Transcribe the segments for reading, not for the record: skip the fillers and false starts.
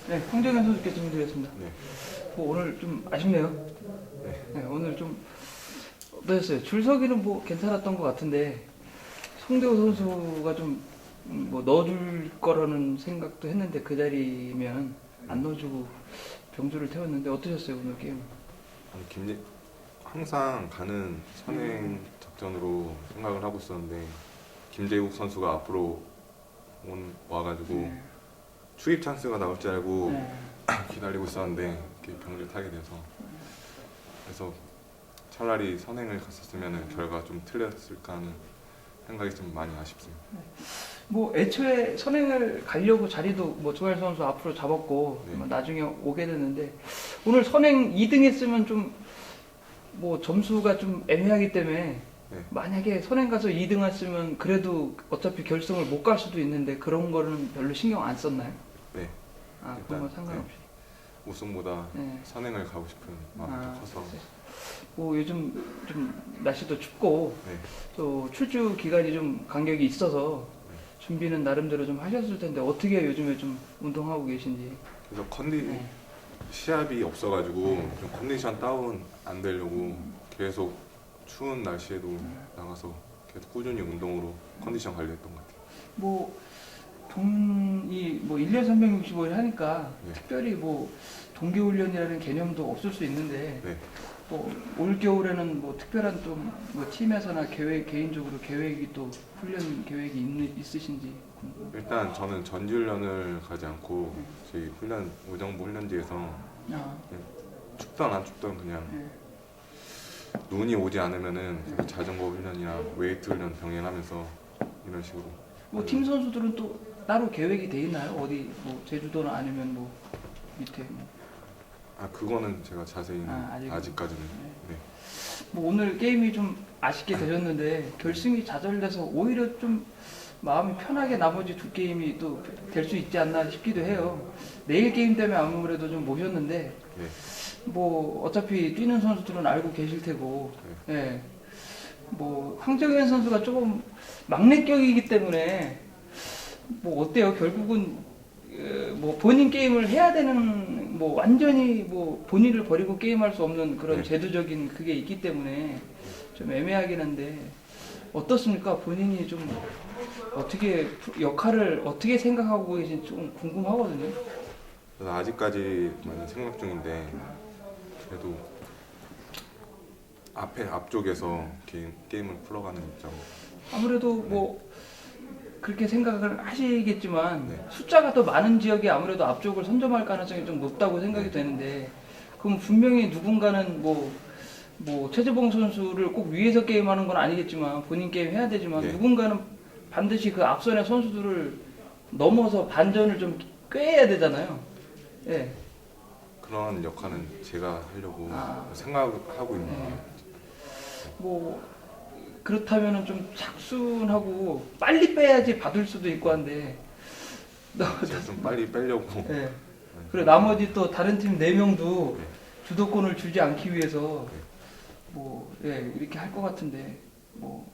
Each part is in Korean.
네, 황정현 선수께 질문드리겠습니다. 네. 뭐 오늘 좀 아쉽네요. 네. 네, 오늘 좀 어떠셨어요? 줄서기는 뭐 괜찮았던 것 같은데 송대호 선수가 좀 뭐 넣어줄 거라는 생각도 했는데 그 자리면 안 넣어주고 병주를 태웠는데 어떠셨어요 오늘 게임? 아니, 항상 가는 선행 작전으로 생각을 하고 있었는데 김재욱 선수가 앞으로 와가지고 네. 추입 찬스가 나올 줄 알고 네. 기다리고 있었는데 이렇게 병을 타게 돼서 그래서 차라리 선행을 갔었으면 결과가 좀 틀렸을까 하는 생각이 좀 많이 아쉽습니다. 뭐 애초에 선행을 가려고 자리도 뭐 조엘 선수 앞으로 잡았고 네. 뭐 나중에 오게 됐는데 오늘 선행 2등 했으면 좀 뭐 점수가 좀 애매하기 때문에 네. 만약에 선행 가서 2등 했으면 그래도 어차피 결승을 못 갈 수도 있는데 그런 거는 별로 신경 안 썼나요? 네. 아 그런 건 일단, 상관없이. 우승보다 네. 선행을 가고 싶은 마음이 더 커서 뭐 요즘 좀 날씨도 춥고 네. 또 출주 기간이 좀 간격이 있어서 준비는 나름대로 좀 하셨을 텐데 어떻게 요즘에 좀 운동하고 계신지. 그래서 네. 시합이 없어가지고 좀 컨디션 다운 안 되려고 계속 추운 날씨에도 나가서 계속 꾸준히 운동으로 컨디션 관리했던 것 같아요. 뭐 동이 뭐 1년 365일 하니까 네. 특별히 뭐 동계훈련이라는 개념도 없을 수 있는데 네. 뭐 올 겨울에는 뭐 특별한 좀 뭐 팀에서나 계획 개인적으로 계획이 또 훈련 계획이 있으신지 궁금해요. 일단 저는 전지훈련을 가지 않고 저희 의정부 훈련지에서 아, 춥던 안 춥던 그냥 네. 눈이 오지 않으면은 계속 자전거 훈련이나 웨이트 훈련 병행하면서 이런 식으로. 뭐 팀 선수들은 또 따로 계획이 돼 있나요? 어디 뭐 제주도나 아니면 뭐 밑에 뭐. 그거는 제가 자세히는 아직은. 아직까지는. 네. 뭐 오늘 게임이 좀 아쉽게 되셨는데 결승이 좌절돼서 오히려 좀 마음이 편하게 나머지 두 게임이 또 될 수 있지 않나 싶기도 해요. 내일 게임 때문에 아무래도 좀 모셨는데 네. 뭐 어차피 뛰는 선수들은 알고 계실 테고, 예. 뭐 황정현 선수가 조금 막내격이기 때문에 뭐 어때요? 결국은 뭐 본인 게임을 해야 되는 뭐 완전히 뭐 본인을 버리고 게임할 수 없는 그런 네. 제도적인 그게 있기 때문에 좀 애매하긴 한데 어떻습니까? 본인이 좀 어떻게 역할을 어떻게 생각하고 계신지 좀 궁금하거든요. 그래서 아직까지 많이 생각 중인데 그래도 앞쪽에서 게임을 풀어가는 입장. 아무래도 뭐 그렇게 생각을 하시겠지만 네. 숫자가 더 많은 지역에 아무래도 앞쪽을 선점할 가능성이 좀 높다고 생각이 되는데 그럼 분명히 누군가는 뭐 최재봉 선수를 꼭 위에서 게임하는 건 아니겠지만 본인 게임 해야 되지만 네. 누군가는 반드시 그 앞선의 선수들을 넘어서 반전을 좀 꾀해야 되잖아요. 예. 그런 역할은 제가 하려고 아. 생각하고 있는 네. 거예요. 뭐 그렇다면은 좀 착순하고 빨리 빼야지 받을 수도 있고 한데 제가 좀 빨리 빼려고. 예. 그리고 나머지 또 다른 팀 4명도 네. 주도권을 주지 않기 위해서 네. 뭐 예, 이렇게 할 것 같은데 뭐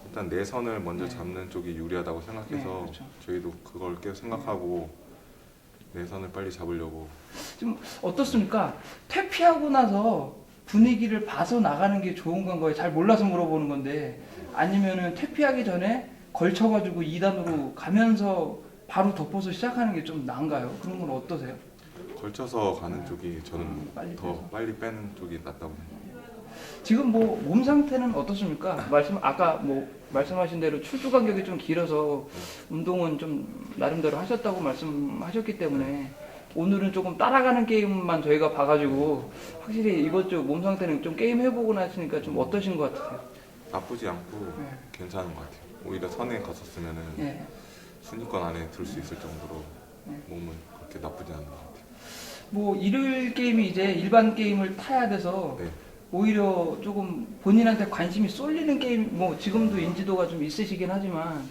일단 내선을 먼저 네. 잡는 쪽이 유리하다고 생각해서 네, 그렇죠. 저희도 그걸 계속 생각하고 내선을 빨리 잡으려고. 좀 어떻습니까? 퇴피하고 나서 분위기를 봐서 나가는 게 좋은 건가요? 잘 몰라서 물어보는 건데 아니면은 퇴피하기 전에 걸쳐가지고 2단으로 가면서 바로 덮어서 시작하는 게 좀 나은가요? 그런 건 어떠세요? 걸쳐서 가는 쪽이 저는 빨리 더 빼서. 빨리 빼는 쪽이 낫다고 생각해요. 지금 뭐 몸 상태는 어떻습니까? 아까 뭐 말씀하신 대로 출주 간격이 좀 길어서 운동은 좀 나름대로 하셨다고 말씀하셨기 때문에 오늘은 조금 따라가는 게임만 저희가 봐가지고 확실히 이것저것 몸 상태는 좀 게임 해보고 나시니까 좀 어떠신 것 같으세요? 나쁘지 않고 네. 괜찮은 것 같아요. 오히려 선에 갔었으면은 예. 순위권 안에 들 수 있을 정도로 네. 몸은 그렇게 나쁘지 않은 것 같아요. 뭐 일요일 게임이 이제 일반 게임을 타야 돼서 네. 오히려 조금 본인한테 관심이 쏠리는 게임, 뭐 지금도 인지도가 좀 있으시긴 하지만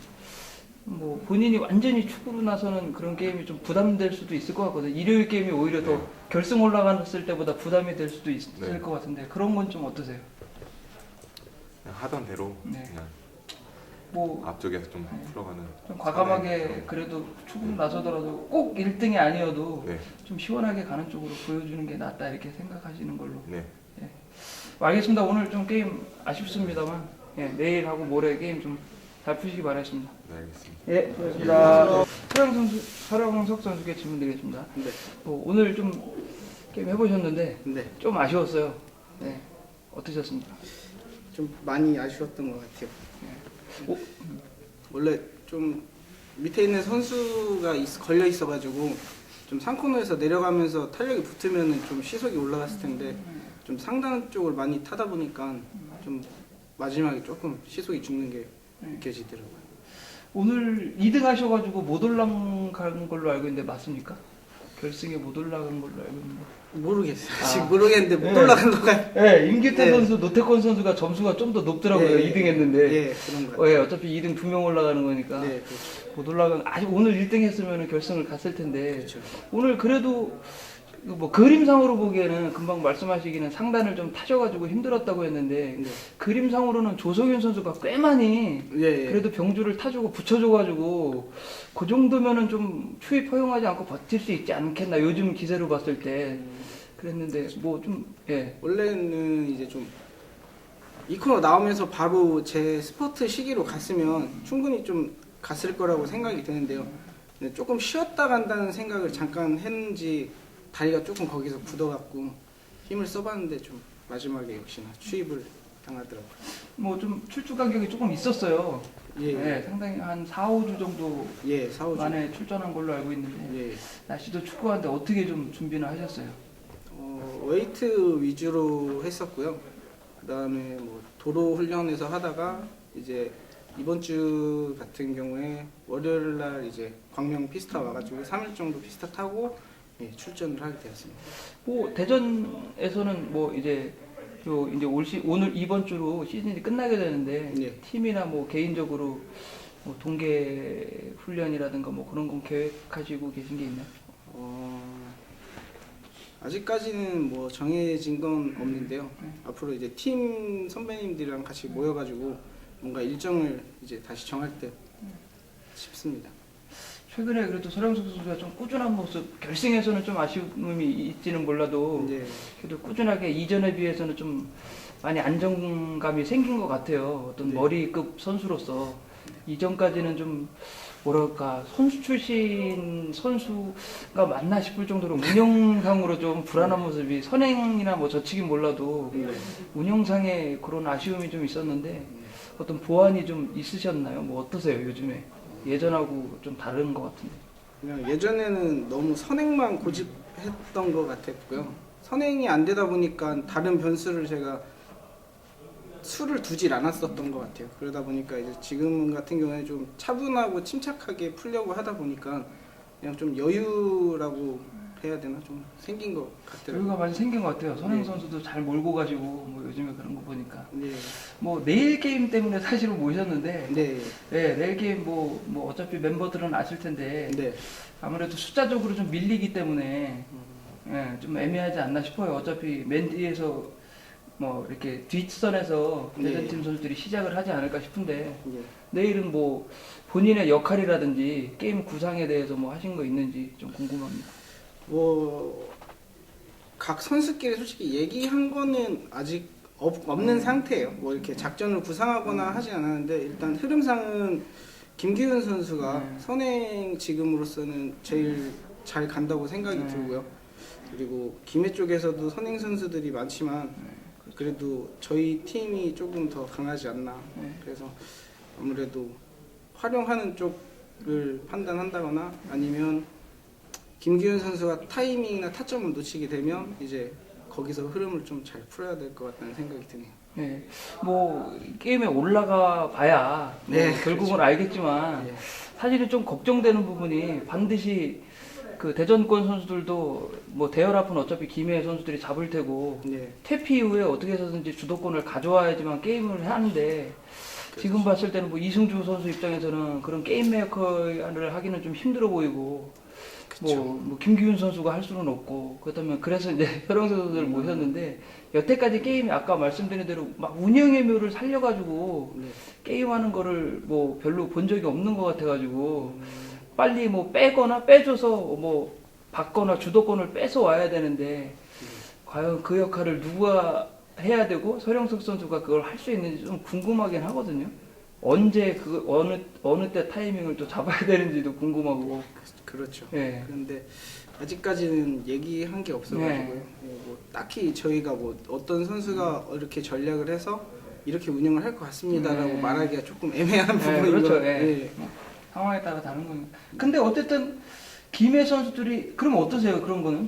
뭐 본인이 완전히 축구로 나서는 그런 게임이 좀 부담될 수도 있을 것 같거든요. 일요일 게임이 오히려 더 네. 결승 올라갔을 때보다 부담이 될 수도 있을 네. 것 같은데 그런 건 좀 어떠세요? 그냥 하던 대로 네. 그냥 뭐 앞쪽에서 좀 풀어가는 좀 과감하게 선행. 그래도 초구 나서더라도 꼭 1등이 아니어도 네, 좀 시원하게 가는 쪽으로 보여주는 게 낫다 이렇게 생각하시는 걸로. 네, 알겠습니다. 오늘 좀 게임 아쉽습니다만 내일하고 모레 게임 좀 잘 푸시기 바라겠습니다. 네, 알겠습니다. 예, 고맙습니다. 서영석 선수께 질문 드리겠습니다. 네. 오늘 좀 게임 해보셨는데 네. 좀 아쉬웠어요. 네, 어떠셨습니까? 좀 많이 아쉬웠던 것 같아요. 오, 원래 좀 밑에 있는 선수가 걸려 있어가지고 좀 상코너에서 내려가면서 탄력이 붙으면은 좀 시속이 올라갔을 텐데 좀 상단 쪽을 많이 타다 보니까 좀 마지막에 조금 시속이 죽는 게 느껴지더라고요. 오늘 2등 하셔가지고 못 올라간 걸로 알고 있는데 맞습니까? 결승에 못 올라간 걸로 알고 있는데. 모르겠어요. 아. 지금 모르겠는데 못 네. 올라간 것 같아요. 네, 임규태 네. 선수, 노태권 선수가 점수가 좀 더 높더라고요. 2등 했는데. 예, 그런 것 같아요. 어차피 2등 2명 올라가는 거니까. 네, 그렇죠. 못 올라간, 아직 오늘 1등 했으면 결승을 갔을 텐데. 그렇죠. 오늘 그래도 뭐 그림상으로 보기에는 금방 말씀하시기는 상단을 좀 타셔가지고 힘들었다고 했는데 네. 그림상으로는 조성윤 선수가 꽤 많이 예, 예. 그래도 병주를 타주고 붙여줘가지고 그 정도면은 좀 추위 허용하지 않고 버틸 수 있지 않겠나 요즘 기세로 봤을 때 그랬는데 뭐 좀 원래는 이제 좀 이 코너 나오면서 바로 제 스포트 시기로 갔으면 충분히 좀 갔을 거라고 생각이 드는데요. 근데 조금 쉬었다 간다는 생각을 잠깐 했는지 다리가 조금 거기서 굳어갖고 힘을 써봤는데 좀 마지막에 역시나 추입을 당하더라고요. 뭐 좀 출주 간격이 조금 있었어요. 예, 네, 상당히 한 4, 5주 정도 예, 사오주. 만에 출전한 걸로 알고 있는데 예, 날씨도 춥고 한데 어떻게 좀 준비는 하셨어요? 웨이트 위주로 했었고요. 그 다음에 뭐 도로 훈련에서 하다가 이제 이번 주 같은 경우에 월요일 날 이제 광명 피스타 와가지고 3일 정도 피스타 타고 예, 출전을 하게 되었습니다. 뭐 대전에서는 뭐 이제 오늘 이번 주로 시즌이 끝나게 되는데 예. 팀이나 뭐 개인적으로 뭐 동계 훈련이라든가 뭐 그런 건 계획하시고 계신 게 있나요? 아직까지는 뭐 정해진 건 없는데요. 앞으로 이제 팀 선배님들이랑 같이 모여가지고 뭔가 일정을 이제 다시 정할 때 싶습니다. 최근에 그래도 서령석 선수가 좀 꾸준한 모습, 결승에서는 좀 아쉬움이 있지는 몰라도 네, 그래도 꾸준하게 이전에 비해서는 좀 많이 안정감이 생긴 것 같아요. 어떤 네. 머리급 선수로서 이전까지는 좀 뭐랄까 선수 출신 선수가 맞나 싶을 정도로 운영상으로 좀 불안한 모습이 선행이나 뭐 저치긴 몰라도 네. 운영상에 그런 아쉬움이 좀 있었는데 어떤 보완이 좀 있으셨나요? 뭐 어떠세요 요즘에? 예전하고 좀 다른 것 같은데. 그냥 예전에는 너무 선행만 고집했던 것 같았고요. 선행이 안 되다 보니까 다른 변수를 제가 수를 두질 않았었던 것 같아요. 그러다 보니까 이제 지금 같은 경우에 좀 차분하고 침착하게 풀려고 하다 보니까 그냥 좀 여유라고 해야 되나 좀 생긴 것 같더라고요. 여유가 많이 생긴 것 같아요. 선행 네. 선수도 잘 몰고 가지고 뭐 요즘에 그런 거 보니까 네, 뭐 내일 게임 때문에 사실은 모셨는데 네, 내일 게임 뭐 어차피 멤버들은 아실 텐데 네. 아무래도 숫자적으로 좀 밀리기 때문에 좀 애매하지 않나 싶어요. 어차피 맨 뒤에서 뭐 이렇게 뒷선에서 네. 대전팀 선수들이 시작을 하지 않을까 싶은데 네. 내일은 뭐 본인의 역할이라든지 게임 구상에 대해서 뭐 하신 거 있는지 좀 궁금합니다. 뭐 각 선수끼리 솔직히 얘기한 거는 아직 없는 상태예요. 뭐 이렇게 작전을 구상하거나 하지 않았는데 일단 흐름상은 김기훈 선수가 선행 지금으로서는 제일 잘 간다고 생각이 들고요. 그리고 김해 쪽에서도 선행 선수들이 많지만 그래도 저희 팀이 조금 더 강하지 않나. 그래서 아무래도 활용하는 쪽을 판단한다거나 아니면 김기훈 선수가 타이밍이나 타점을 놓치게 되면 이제 거기서 흐름을 좀 잘 풀어야 될 것 같다는 생각이 드네요. 네, 뭐 게임에 올라가 봐야 뭐 네, 결국은 그렇죠. 알겠지만 예. 사실은 좀 걱정되는 부분이 반드시 그 대전권 선수들도 뭐 대열앞은 어차피 김해 선수들이 잡을 테고 네. 퇴피 이후에 어떻게 해서든지 주도권을 가져와야지만 게임을 하는데 지금 봤을 때는 뭐 이승주 선수 입장에서는 그런 게임 메이커를 하기는 좀 힘들어 보이고 뭐 김기훈 선수가 할 수는 없고 그렇다면 그래서 이제 혈영수 선수를 모셨는데 여태까지 게임이 아까 말씀드린 대로 막 운영의 묘를 살려가지고 네. 게임하는 거를 뭐 별로 본 적이 없는 것 같아가지고 빨리 뭐 빼거나 빼줘서 뭐 받거나 주도권을 뺏어 와야 되는데 과연 그 역할을 누가 해야 되고 서령석 선수가 그걸 할 수 있는지 좀 궁금하긴 하거든요. 언제 그 어느 때 타이밍을 또 잡아야 되는지도 궁금하고. 그렇죠. 예. 그런데 아직까지는 얘기한 게 없어가지고요. 네. 뭐 딱히 저희가 뭐 어떤 선수가 이렇게 전략을 해서 이렇게 운영을 할 것 같습니다라고 네. 말하기가 조금 애매한 네, 부분인 그렇죠. 것 예. 상황에 따라 다른 거니까. 근데 어쨌든 김해 선수들이 그러면 어떠세요? 그런 거는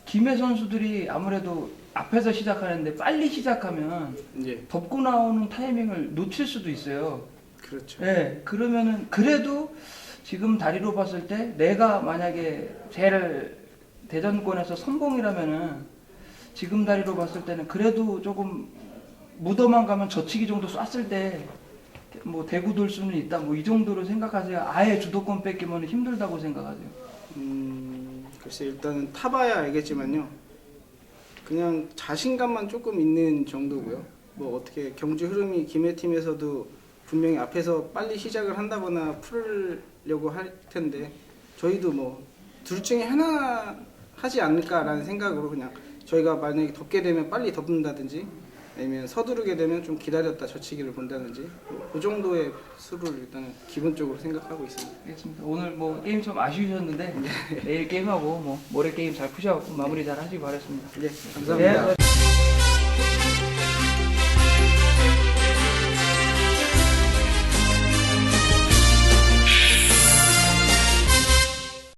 김해 선수들이 아무래도 앞에서 시작하는데 빨리 시작하면 예, 덮고 나오는 타이밍을 놓칠 수도 있어요. 그렇죠. 네, 그러면은 그래도 지금 다리로 봤을 때 내가 만약에 제일 대전권에서 선봉이라면은 지금 다리로 봤을 때는 그래도 조금 무덤만 가면 저치기 정도 쐈을 때 뭐 대구 돌 수는 있다 뭐 이 정도로 생각하세요? 아예 주도권 뺏기면 힘들다고 생각하세요? 글쎄 일단은 타봐야 알겠지만요. 그냥 자신감만 조금 있는 정도고요. 뭐 어떻게 경주 흐름이 김해 팀에서도 분명히 앞에서 빨리 시작을 한다거나 풀려고 할 텐데 저희도 뭐 둘 중에 하나 하지 않을까라는 생각으로 그냥 저희가 만약에 덮게 되면 빨리 덮는다든지 아니면 서두르게 되면 좀 기다렸다 저치기를 본다든지 뭐그 정도의 수를 일단은 기본적으로 생각하고 있습니다. 알겠습니다. 오늘 뭐 게임 좀 아쉬우셨는데 내일 게임하고 뭐 모레 게임 잘 푸셔갖고 마무리 잘 하시기 바랐습니다. 네, 감사합니다. 네,